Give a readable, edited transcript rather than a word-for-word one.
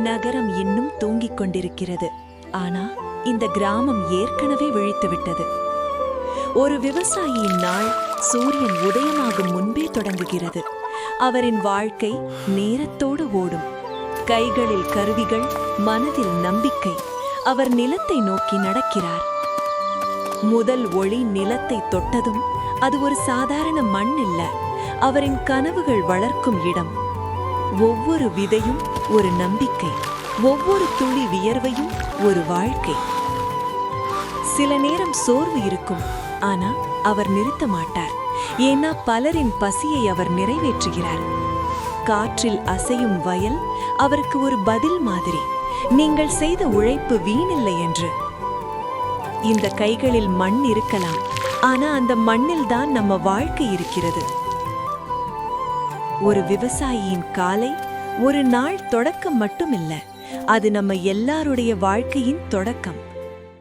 நகரம் இன்னும் தூங்கிக் கொண்டிருக்கிறது. ஆனா இந்த கிராமம் ஏற்கனவே விழித்துவிட்டது. ஒரு விவசாயியின் நாள் சூரியன் உதயமாகும் முன்பே தொடங்குகிறது. அவரின் வாழ்க்கை நேரத்தோடு ஓடும். கைகளில் கருவிகள், மனதில் நம்பிக்கை. அவர் நிலத்தை நோக்கி நடக்கிறார். முதல் ஒளி நிலத்தை தொட்டதும் அது ஒரு சாதாரண மண் இல்ல, அவரின் கனவுகள் வளர்க்கும் இடம். ஒவ்வொரு விதையும் ஒரு நம்பிக்கை, ஒவ்வொரு துளி வியர்வையும் ஒரு வாழ்க்கை. சில நேரம் சோர்வு இருக்கும், ஆனா அவர் நிறுத்த மாட்டார். ஏன்னா பலரின் பசியை அவர் நிறைவேற்றுகிறார். காற்றில் அசையும் வயல் அவருக்கு ஒரு பதில் மாதிரி, நீங்கள் செய்த உழைப்பு வீணில்லை என்று. இந்த கைகளில் மண் இருக்கலாம், ஆனா அந்த மண்ணில் தான் நம்ம வாழ்க்கை இருக்கிறது. ஒரு விவசாயியின் காலை ஒரு நாள் தொடக்கம் மட்டுமில்ல, அது நம்ம எல்லாருடைய வாழ்க்கையின் தொடக்கம்.